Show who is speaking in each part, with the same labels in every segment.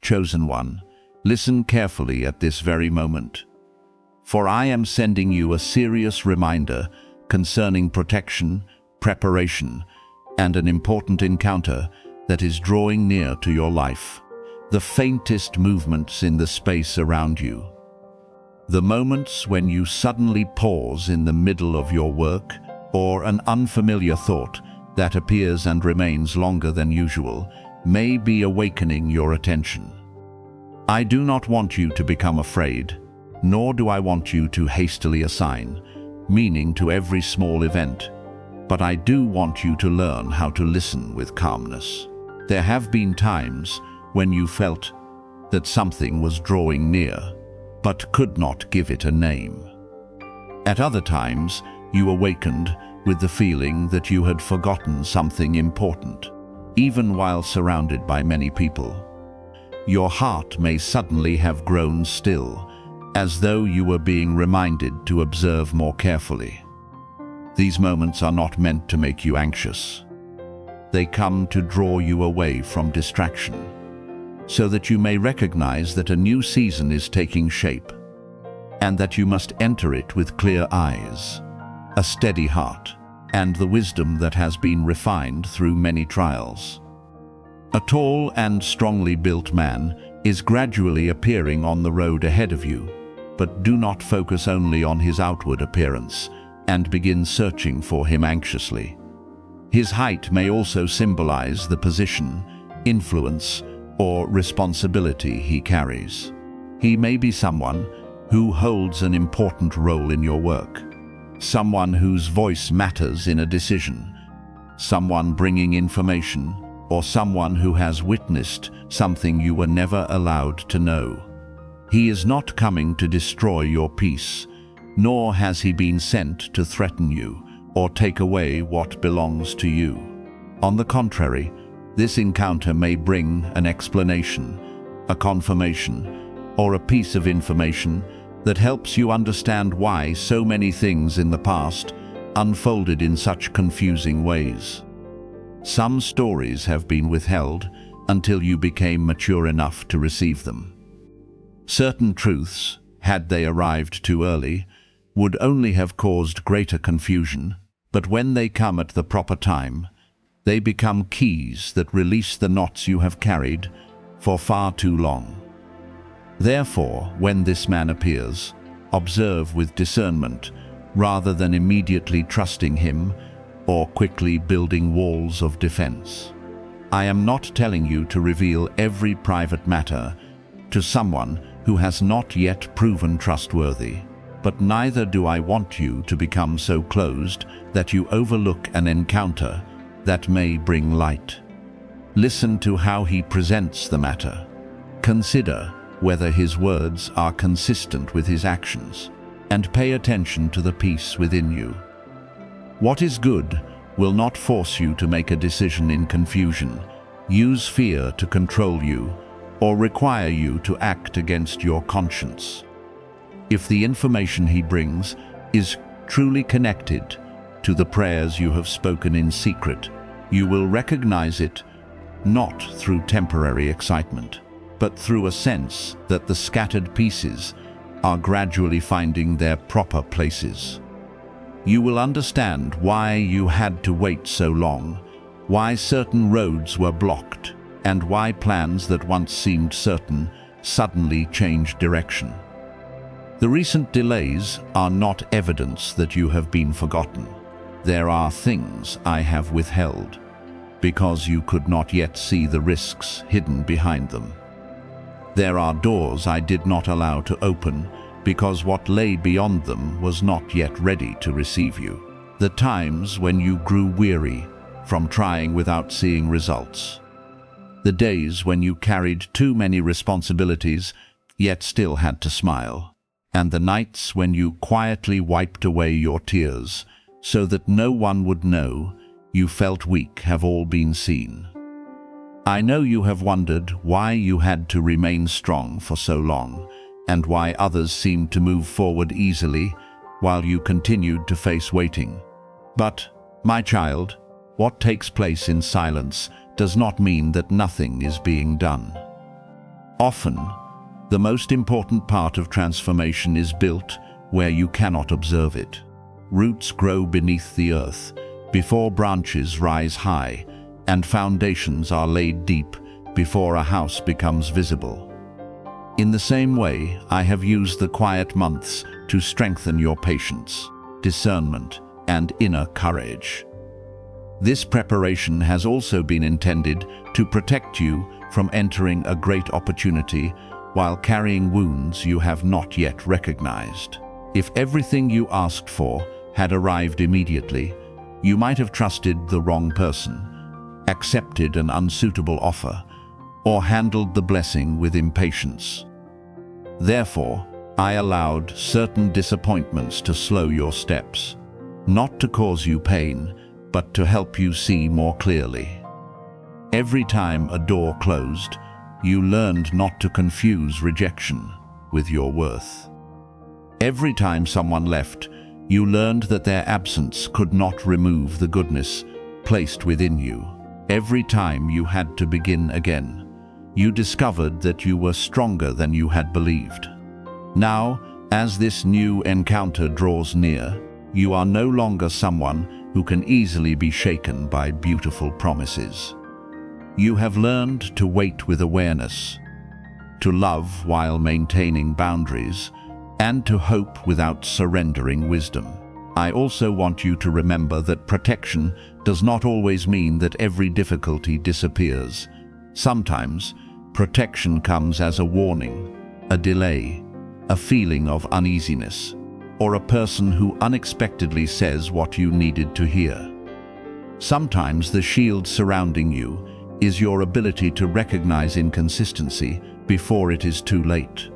Speaker 1: chosen one, listen carefully at this very moment. For I am sending you a serious reminder concerning protection, preparation, and an important encounter that is drawing near to your life. The faintest movements in the space around you. The moments when you suddenly pause in the middle of your work, or an unfamiliar thought that appears and remains longer than usual, may be awakening your attention. I do not want you to become afraid, nor do I want you to hastily assign meaning to every small event, but I do want you to learn how to listen with calmness. There have been times when you felt that something was drawing near, but could not give it a name. At other times, you awakened with the feeling that you had forgotten something important, even while surrounded by many people. Your heart may suddenly have grown still, as though you were being reminded to observe more carefully. These moments are not meant to make you anxious. They come to draw you away from distraction, so that you may recognize that a new season is taking shape, and that you must enter it with clear eyes, a steady heart, and the wisdom that has been refined through many trials. A tall and strongly built man is gradually appearing on the road ahead of you, but do not focus only on his outward appearance and begin searching for him anxiously. His height may also symbolize the position, influence, or responsibility he carries. He may be someone who holds an important role in your work, someone whose voice matters in a decision, someone bringing information, or someone who has witnessed something you were never allowed to know. He is not coming to destroy your peace, nor has he been sent to threaten you or take away what belongs to you. On the contrary, this encounter may bring an explanation, a confirmation, or a piece of information that helps you understand why so many things in the past unfolded in such confusing ways. Some stories have been withheld until you became mature enough to receive them. Certain truths, had they arrived too early, would only have caused greater confusion, but when they come at the proper time, they become keys that release the knots you have carried for far too long. Therefore, when this man appears, observe with discernment, rather than immediately trusting him or quickly building walls of defense. I am not telling you to reveal every private matter to someone who has not yet proven trustworthy, but neither do I want you to become so closed that you overlook an encounter that may bring light. Listen to how he presents the matter. Consider whether his words are consistent with his actions, and pay attention to the peace within you. What is good will not force you to make a decision in confusion, use fear to control you, or require you to act against your conscience. If the information he brings is truly connected to the prayers you have spoken in secret, you will recognize it not through temporary excitement, but through a sense that the scattered pieces are gradually finding their proper places. You will understand why you had to wait so long, why certain roads were blocked, and why plans that once seemed certain suddenly changed direction. The recent delays are not evidence that you have been forgotten. There are things I have withheld, because you could not yet see the risks hidden behind them. There are doors I did not allow to open, because what lay beyond them was not yet ready to receive you. The times when you grew weary from trying without seeing results. The days when you carried too many responsibilities, yet still had to smile. And the nights when you quietly wiped away your tears, so that no one would know you felt weak, have all been seen. I know you have wondered why you had to remain strong for so long, and why others seemed to move forward easily while you continued to face waiting. But, my child, what takes place in silence does not mean that nothing is being done. Often, the most important part of transformation is built where you cannot observe it. Roots grow beneath the earth before branches rise high, and foundations are laid deep before a house becomes visible. In the same way, I have used the quiet months to strengthen your patience, discernment, and inner courage. This preparation has also been intended to protect you from entering a great opportunity while carrying wounds you have not yet recognized. If everything you asked for had arrived immediately, you might have trusted the wrong person, accepted an unsuitable offer, or handled the blessing with impatience. Therefore, I allowed certain disappointments to slow your steps, not to cause you pain, but to help you see more clearly. Every time a door closed, you learned not to confuse rejection with your worth. Every time someone left, you learned that their absence could not remove the goodness placed within you. Every time you had to begin again, you discovered that you were stronger than you had believed. Now, as this new encounter draws near, you are no longer someone who can easily be shaken by beautiful promises. You have learned to wait with awareness, to love while maintaining boundaries, and to hope without surrendering wisdom. I also want you to remember that protection does not always mean that every difficulty disappears. Sometimes, protection comes as a warning, a delay, a feeling of uneasiness, or a person who unexpectedly says what you needed to hear. Sometimes the shield surrounding you is your ability to recognize inconsistency before it is too late.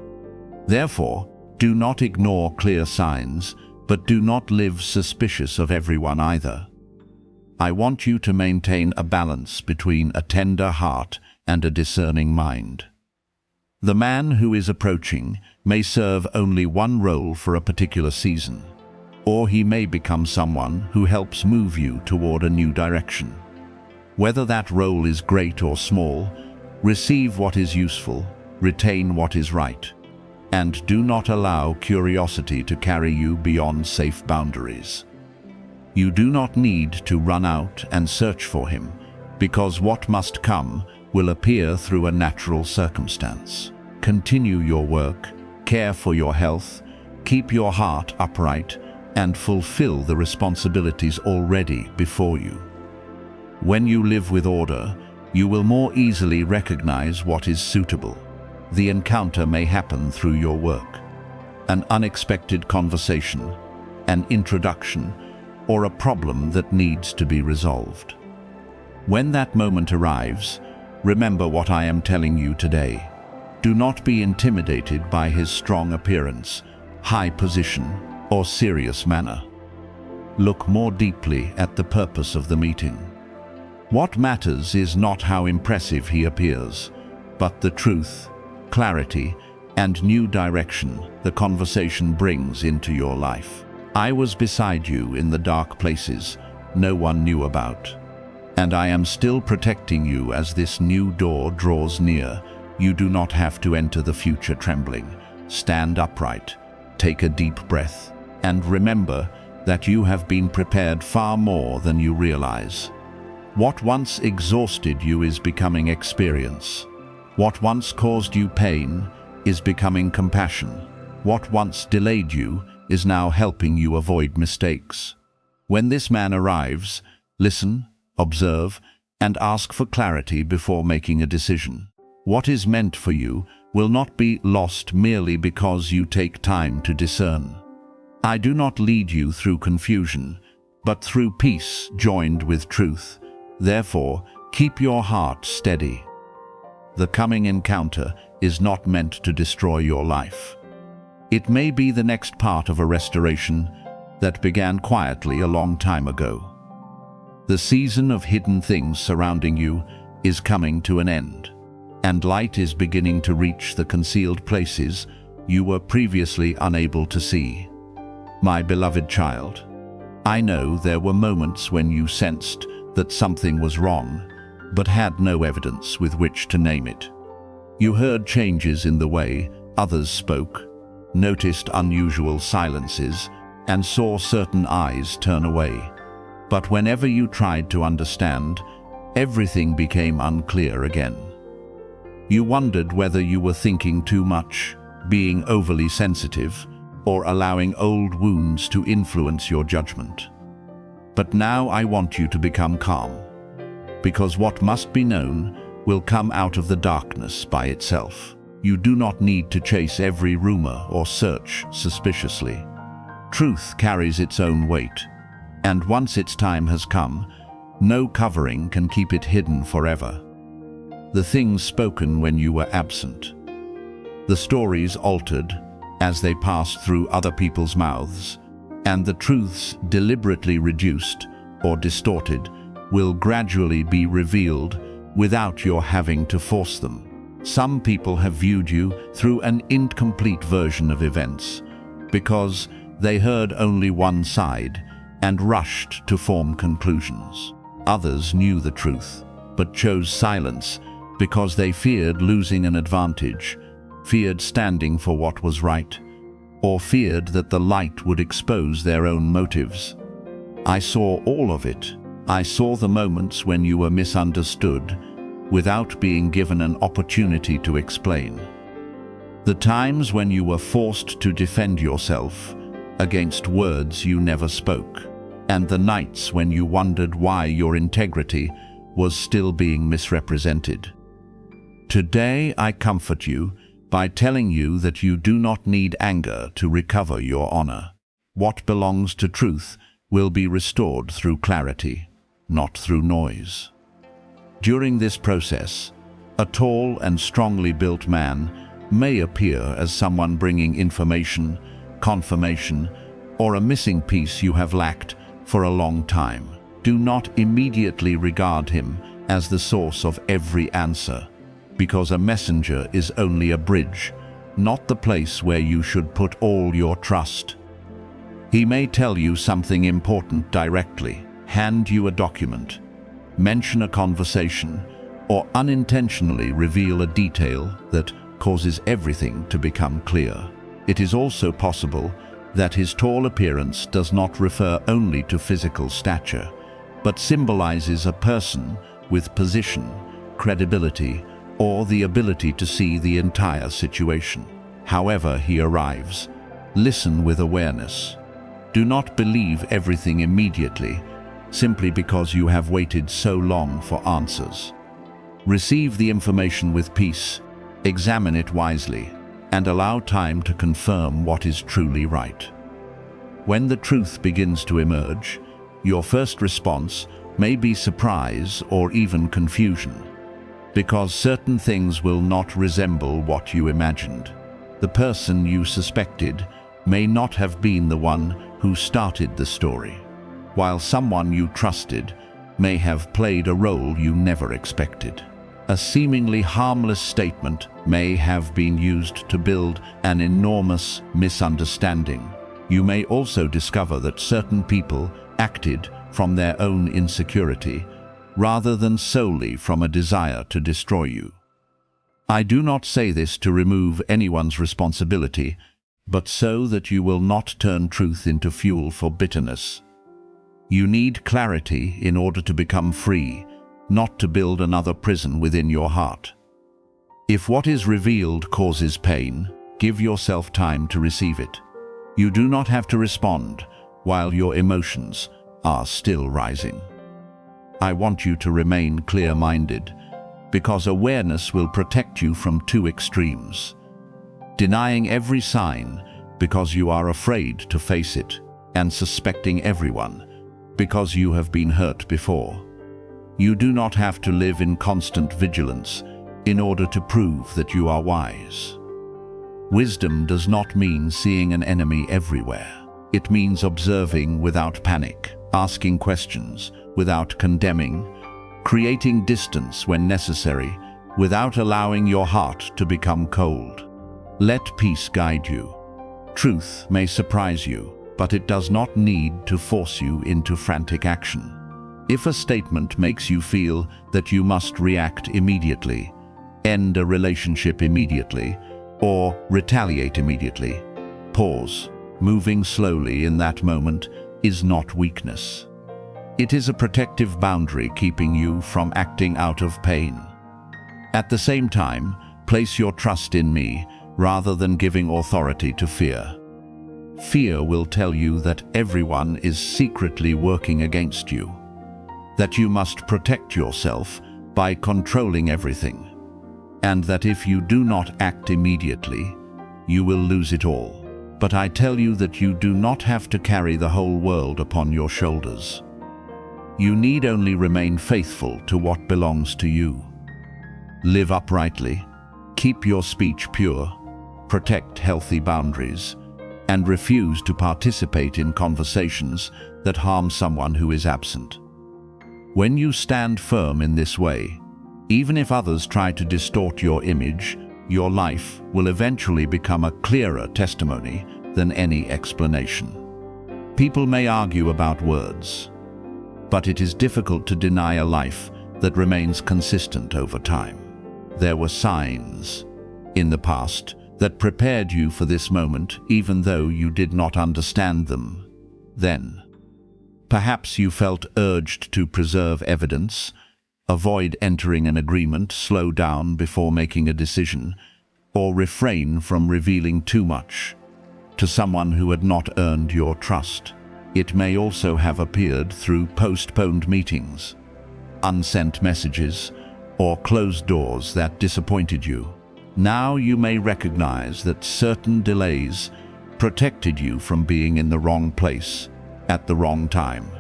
Speaker 1: Therefore, do not ignore clear signs, but do not live suspicious of everyone either. I want you to maintain a balance between a tender heart and a discerning mind. The man who is approaching may serve only one role for a particular season, or he may become someone who helps move you toward a new direction. Whether that role is great or small, receive what is useful, retain what is right, and do not allow curiosity to carry you beyond safe boundaries. You do not need to run out and search for him, because what must come will appear through a natural circumstance. Continue your work, care for your health, keep your heart upright, and fulfill the responsibilities already before you. When you live with order, you will more easily recognize what is suitable. The encounter may happen through your work, an unexpected conversation, an introduction, or a problem that needs to be resolved. When that moment arrives, remember what I am telling you today. Do not be intimidated by his strong appearance, high position, or serious manner. Look more deeply at the purpose of the meeting. What matters is not how impressive he appears, but the truth, clarity, and new direction the conversation brings into your life. I was beside you in the dark places no one knew about, and I am still protecting you as this new door draws near. You do not have to enter the future trembling. Stand upright, take a deep breath, and remember that you have been prepared far more than you realize. What once exhausted you is becoming experience. What once caused you pain is becoming compassion. What once delayed you is now helping you avoid mistakes. When this man arrives, listen, observe, and ask for clarity before making a decision. What is meant for you will not be lost merely because you take time to discern. I do not lead you through confusion, but through peace joined with truth. Therefore, keep your heart steady. The coming encounter is not meant to destroy your life. It may be the next part of a restoration that began quietly a long time ago. The season of hidden things surrounding you is coming to an end, and light is beginning to reach the concealed places you were previously unable to see. My beloved child, I know there were moments when you sensed that something was wrong, but had no evidence with which to name it. You heard changes in the way others spoke, noticed unusual silences, and saw certain eyes turn away. But whenever you tried to understand, everything became unclear again. You wondered whether you were thinking too much, being overly sensitive, or allowing old wounds to influence your judgment. But now I want you to become calm, because what must be known will come out of the darkness by itself. You do not need to chase every rumor or search suspiciously. Truth carries its own weight, and once its time has come, no covering can keep it hidden forever. The things spoken when you were absent, the stories altered as they passed through other people's mouths, and the truths deliberately reduced or distorted will gradually be revealed without your having to force them. Some people have viewed you through an incomplete version of events because they heard only one side and rushed to form conclusions. Others knew the truth, but chose silence because they feared losing an advantage, feared standing for what was right, or feared that the light would expose their own motives. I saw all of it. I saw the moments when you were misunderstood without being given an opportunity to explain. The times when you were forced to defend yourself against words you never spoke, and the nights when you wondered why your integrity was still being misrepresented. Today I comfort you by telling you that you do not need anger to recover your honor. What belongs to truth will be restored through clarity, not through noise. During this process, a tall and strongly built man may appear as someone bringing information, confirmation, or a missing piece you have lacked for a long time. Do not immediately regard him as the source of every answer, because a messenger is only a bridge, not the place where you should put all your trust. He may tell you something important directly, hand you a document, mention a conversation, or unintentionally reveal a detail that causes everything to become clear. It is also possible that his tall appearance does not refer only to physical stature, but symbolizes a person with position, credibility, or the ability to see the entire situation. However he arrives, listen with awareness. Do not believe everything immediately, simply because you have waited so long for answers. Receive the information with peace, examine it wisely, and allow time to confirm what is truly right. When the truth begins to emerge, your first response may be surprise or even confusion, because certain things will not resemble what you imagined. The person you suspected may not have been the one who started the story, while someone you trusted may have played a role you never expected. A seemingly harmless statement may have been used to build an enormous misunderstanding. You may also discover that certain people acted from their own insecurity, rather than solely from a desire to destroy you. I do not say this to remove anyone's responsibility, but so that you will not turn truth into fuel for bitterness. You need clarity in order to become free, not to build another prison within your heart. If what is revealed causes pain, give yourself time to receive it. You do not have to respond while your emotions are still rising. I want you to remain clear-minded, because awareness will protect you from two extremes. Denying every sign because you are afraid to face it, and suspecting everyone because you have been hurt before. You do not have to live in constant vigilance in order to prove that you are wise. Wisdom does not mean seeing an enemy everywhere. It means observing without panic, asking questions without condemning, creating distance when necessary without allowing your heart to become cold. Let peace guide you. Truth may surprise you, but it does not need to force you into frantic action. If a statement makes you feel that you must react immediately, end a relationship immediately, or retaliate immediately. Pause. Moving slowly in that moment is not weakness. It is a protective boundary keeping you from acting out of pain. At the same time, place your trust in me rather than giving authority to fear. Fear will tell you that everyone is secretly working against you, that you must protect yourself by controlling everything, and that if you do not act immediately, you will lose it all. But I tell you that you do not have to carry the whole world upon your shoulders. You need only remain faithful to what belongs to you. Live uprightly, keep your speech pure, protect healthy boundaries, and refuse to participate in conversations that harm someone who is absent. When you stand firm in this way, even if others try to distort your image, your life will eventually become a clearer testimony than any explanation. People may argue about words, but it is difficult to deny a life that remains consistent over time. There were signs in the past that prepared you for this moment, even though you did not understand them then. Perhaps you felt urged to preserve evidence, avoid entering an agreement, slow down before making a decision, or refrain from revealing too much to someone who had not earned your trust. It may also have appeared through postponed meetings, unsent messages, or closed doors that disappointed you. Now you may recognize that certain delays protected you from being in the wrong place at the wrong time.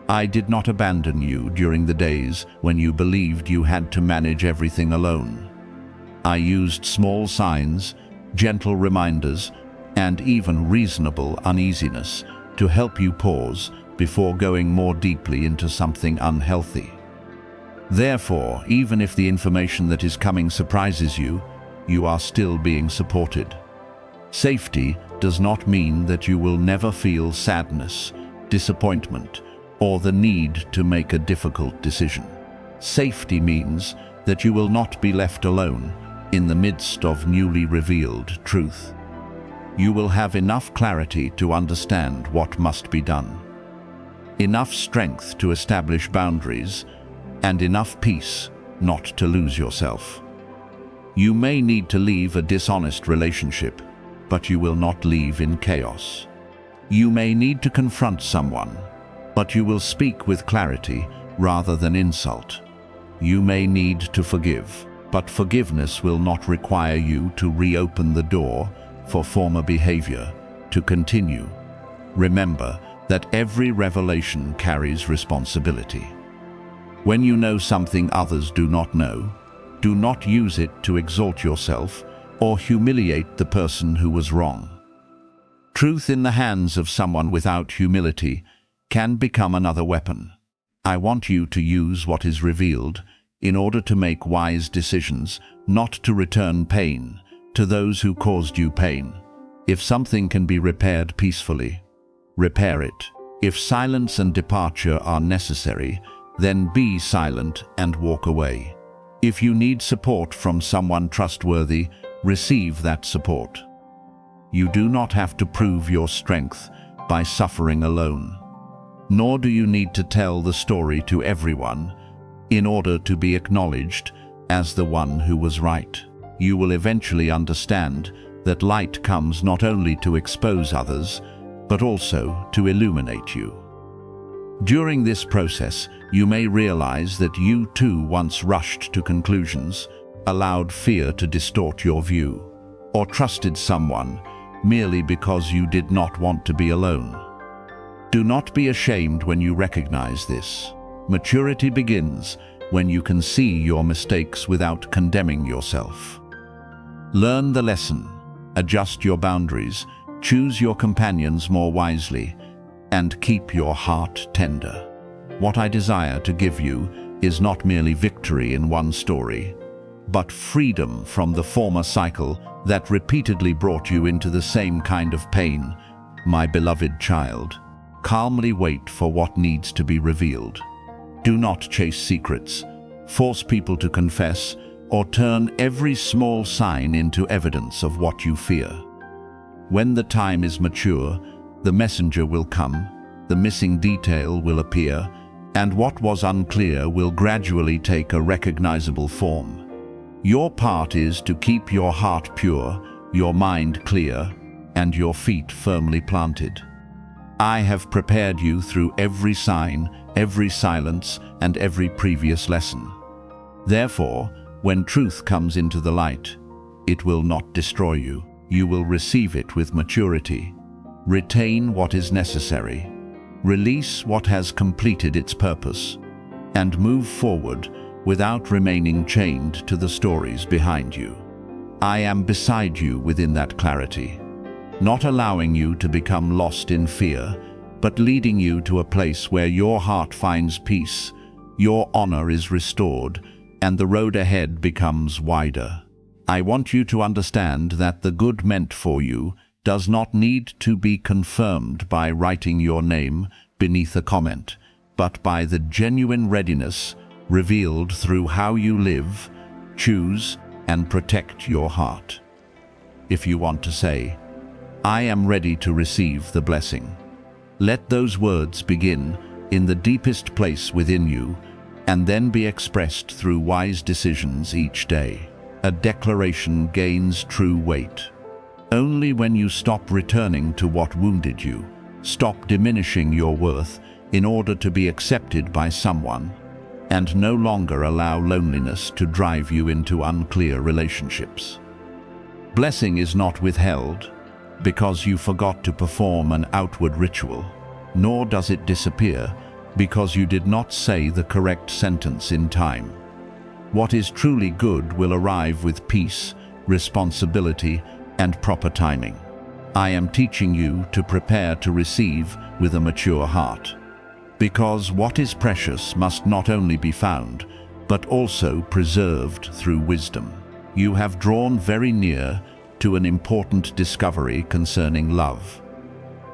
Speaker 1: I did not abandon you during the days when you believed you had to manage everything alone. I used small signs, gentle reminders, and even reasonable uneasiness to help you pause before going more deeply into something unhealthy. Therefore, even if the information that is coming surprises you, you are still being supported. Safety does not mean that you will never feel sadness, disappointment, or the need to make a difficult decision. Safety means that you will not be left alone in the midst of newly revealed truth. You will have enough clarity to understand what must be done, enough strength to establish boundaries, and enough peace not to lose yourself. You may need to leave a dishonest relationship, but you will not leave in chaos. You may need to confront someone, but you will speak with clarity rather than insult. You may need to forgive, but forgiveness will not require you to reopen the door for former behavior to continue. Remember that every revelation carries responsibility. When you know something others do not know, do not use it to exalt yourself or humiliate the person who was wrong. Truth in the hands of someone without humility can become another weapon. I want you to use what is revealed in order to make wise decisions, not to return pain to those who caused you pain. If something can be repaired peacefully, repair it. If silence and departure are necessary, then be silent and walk away. If you need support from someone trustworthy, receive that support. You do not have to prove your strength by suffering alone. Nor do you need to tell the story to everyone in order to be acknowledged as the one who was right. You will eventually understand that light comes not only to expose others, but also to illuminate you. During this process, you may realize that you too once rushed to conclusions, allowed fear to distort your view, or trusted someone merely because you did not want to be alone. Do not be ashamed when you recognize this. Maturity begins when you can see your mistakes without condemning yourself. Learn the lesson, adjust your boundaries, choose your companions more wisely, and keep your heart tender. What I desire to give you is not merely victory in one story, but freedom from the former cycle that repeatedly brought you into the same kind of pain. My beloved child, calmly wait for what needs to be revealed. Do not chase secrets, force people to confess, or turn every small sign into evidence of what you fear. When the time is mature, the messenger will come, the missing detail will appear, and what was unclear will gradually take a recognizable form. Your part is to keep your heart pure, your mind clear, and your feet firmly planted. I have prepared you through every sign, every silence, and every previous lesson. Therefore, when truth comes into the light, it will not destroy you. You will receive it with maturity. Retain what is necessary. Release what has completed its purpose, and move forward without remaining chained to the stories behind you. I am beside you within that clarity, not allowing you to become lost in fear, but leading you to a place where your heart finds peace, your honor is restored, and the road ahead becomes wider. I want you to understand that the good meant for you does not need to be confirmed by writing your name beneath a comment, but by the genuine readiness revealed through how you live, choose, and protect your heart. If you want to say, "I am ready to receive the blessing," let those words begin in the deepest place within you and then be expressed through wise decisions each day. A declaration gains true weight only when you stop returning to what wounded you, stop diminishing your worth in order to be accepted by someone, and no longer allow loneliness to drive you into unclear relationships. Blessing is not withheld because you forgot to perform an outward ritual, nor does it disappear because you did not say the correct sentence in time. What is truly good will arrive with peace, responsibility, and proper timing. I am teaching you to prepare to receive with a mature heart, because what is precious must not only be found, but also preserved through wisdom. You have drawn very near to an important discovery concerning love.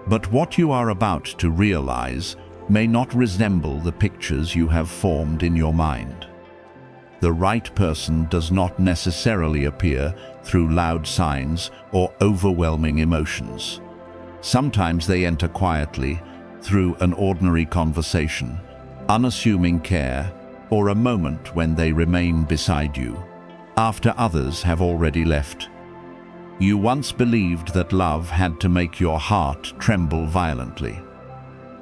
Speaker 1: But what you are about to realize may not resemble the pictures you have formed in your mind. The right person does not necessarily appear through loud signs or overwhelming emotions. Sometimes they enter quietly through an ordinary conversation, unassuming care, or a moment when they remain beside you, after others have already left. You once believed that love had to make your heart tremble violently.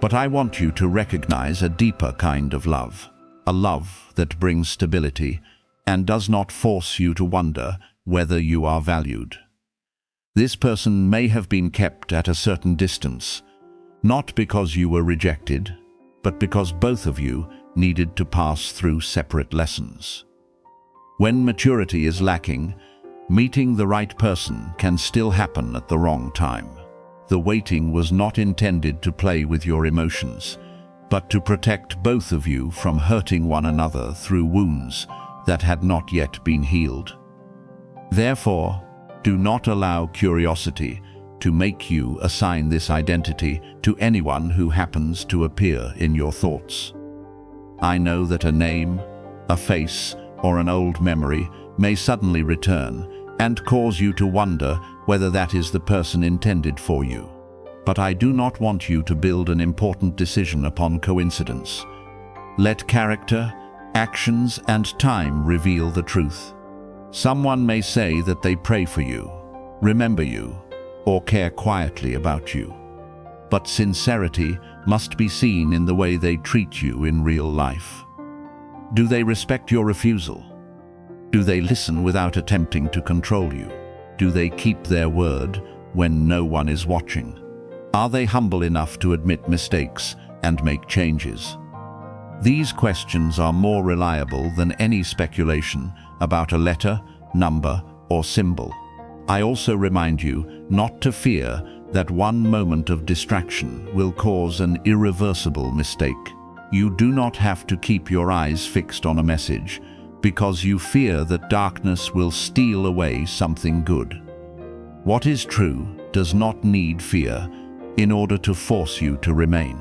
Speaker 1: But I want you to recognize a deeper kind of love, a love that brings stability and does not force you to wonder whether you are valued. This person may have been kept at a certain distance, not because you were rejected, but because both of you needed to pass through separate lessons. When maturity is lacking, meeting the right person can still happen at the wrong time. The waiting was not intended to play with your emotions, but to protect both of you from hurting one another through wounds that had not yet been healed. Therefore, do not allow curiosity to make you assign this identity to anyone who happens to appear in your thoughts. I know that a name, a face, or an old memory may suddenly return and cause you to wonder whether that is the person intended for you. But I do not want you to build an important decision upon coincidence. Let character, actions, and time reveal the truth. Someone may say that they pray for you, remember you, or care quietly about you. But sincerity must be seen in the way they treat you in real life. Do they respect your refusal? Do they listen without attempting to control you? Do they keep their word when no one is watching? Are they humble enough to admit mistakes and make changes? These questions are more reliable than any speculation about a letter, number, or symbol. I also remind you not to fear that one moment of distraction will cause an irreversible mistake. You do not have to keep your eyes fixed on a message because you fear that darkness will steal away something good. What is true does not need fear in order to force you to remain.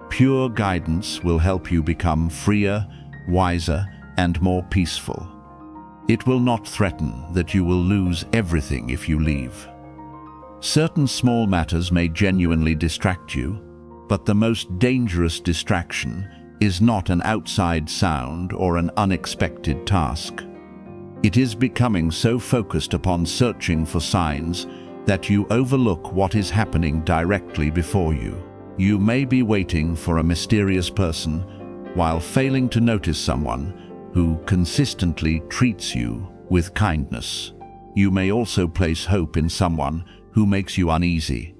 Speaker 1: Pure guidance will help you become freer, wiser, and more peaceful. It will not threaten that you will lose everything if you leave. Certain small matters may genuinely distract you, but the most dangerous distraction is not an outside sound or an unexpected task. It is becoming so focused upon searching for signs that you overlook what is happening directly before you. You may be waiting for a mysterious person while failing to notice someone who consistently treats you with kindness. You may also place hope in someone who makes you uneasy,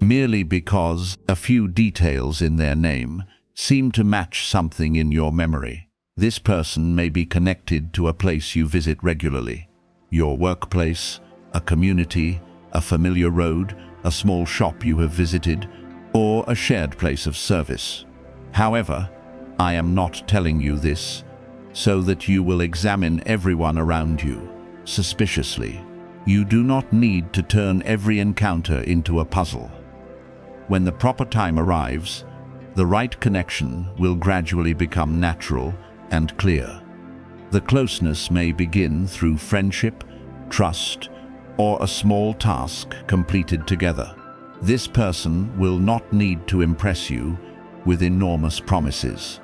Speaker 1: merely because a few details in their name seem to match something in your memory. This person may be connected to a place you visit regularly, your workplace, a community, a familiar road, a small shop you have visited, or a shared place of service. However, I am not telling you this so that you will examine everyone around you suspiciously. You do not need to turn every encounter into a puzzle. When the proper time arrives, the right connection will gradually become natural and clear. The closeness may begin through friendship, trust, or a small task completed together. This person will not need to impress you with enormous promises.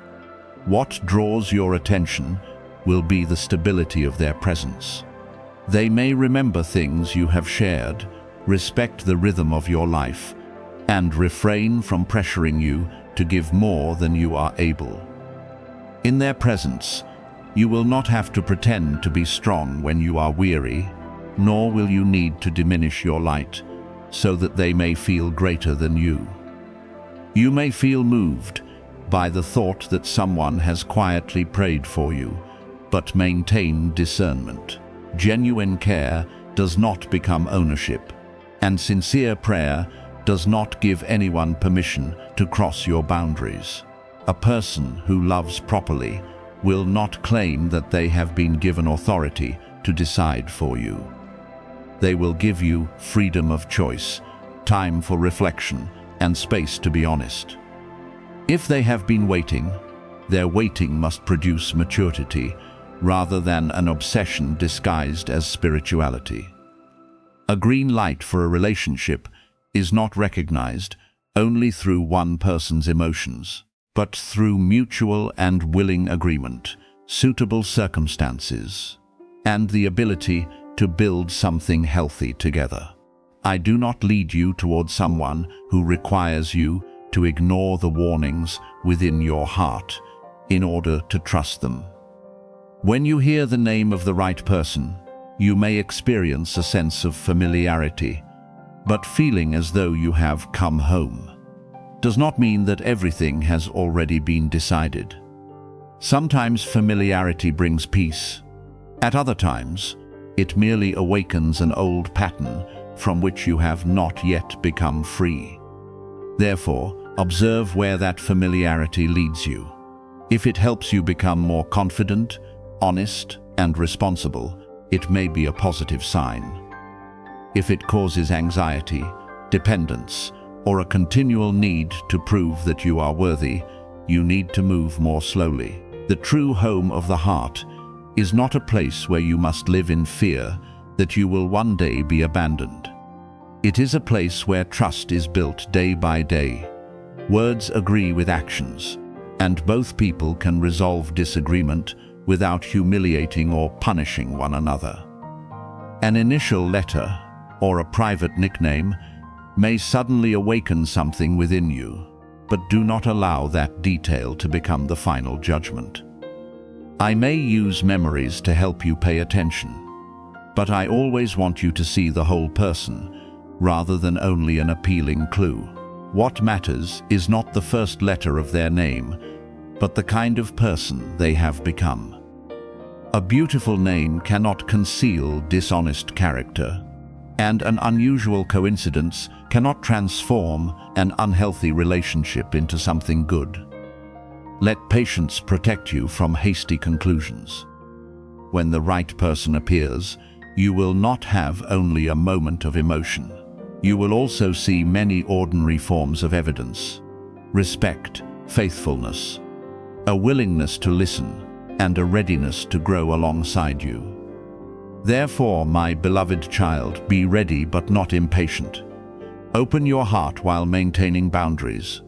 Speaker 1: What draws your attention will be the stability of their presence. They may remember things you have shared, respect the rhythm of your life, and refrain from pressuring you to give more than you are able. In their presence, you will not have to pretend to be strong when you are weary, nor will you need to diminish your light so that they may feel greater than you. You may feel moved by the thought that someone has quietly prayed for you, but maintain discernment. Genuine care does not become ownership, and sincere prayer does not give anyone permission to cross your boundaries. A person who loves properly will not claim that they have been given authority to decide for you. They will give you freedom of choice, time for reflection, and space to be honest. If they have been waiting, their waiting must produce maturity rather than an obsession disguised as spirituality. A green light for a relationship is not recognized only through one person's emotions, but through mutual and willing agreement, suitable circumstances, and the ability to build something healthy together. I do not lead you toward someone who requires you to ignore the warnings within your heart in order to trust them. When you hear the name of the right person, you may experience a sense of familiarity, but feeling as though you have come home does not mean that everything has already been decided. Sometimes familiarity brings peace. At other times, it merely awakens an old pattern from which you have not yet become free. Therefore, observe where that familiarity leads you. If it helps you become more confident, honest, and responsible, it may be a positive sign. If it causes anxiety, dependence, or a continual need to prove that you are worthy, you need to move more slowly. The true home of the heart is not a place where you must live in fear that you will one day be abandoned. It is a place where trust is built day by day. Words agree with actions, and both people can resolve disagreement without humiliating or punishing one another. An initial letter or a private nickname may suddenly awaken something within you, but do not allow that detail to become the final judgment. I may use memories to help you pay attention, but I always want you to see the whole person rather than only an appealing clue. What matters is not the first letter of their name, but the kind of person they have become. A beautiful name cannot conceal dishonest character, and an unusual coincidence cannot transform an unhealthy relationship into something good. Let patience protect you from hasty conclusions. When the right person appears, you will not have only a moment of emotion. You will also see many ordinary forms of evidence: respect, faithfulness, a willingness to listen, and a readiness to grow alongside you. Therefore, my beloved child, be ready but not impatient. Open your heart while maintaining boundaries.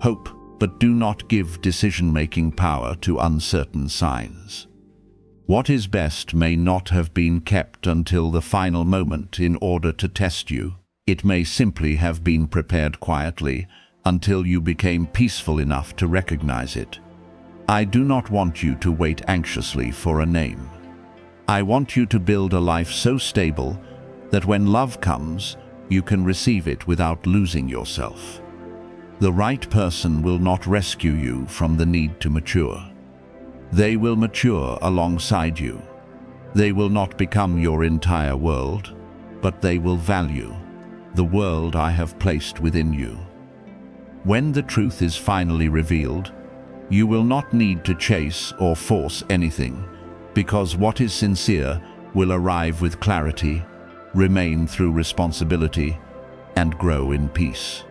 Speaker 1: Hope, but do not give decision-making power to uncertain signs. What is best may not have been kept until the final moment in order to test you. It may simply have been prepared quietly until you became peaceful enough to recognize it. I do not want you to wait anxiously for a name. I want you to build a life so stable that when love comes, you can receive it without losing yourself. The right person will not rescue you from the need to mature. They will mature alongside you. They will not become your entire world, but they will value the world I have placed within you. When the truth is finally revealed, you will not need to chase or force anything, because what is sincere will arrive with clarity, remain through responsibility, and grow in peace.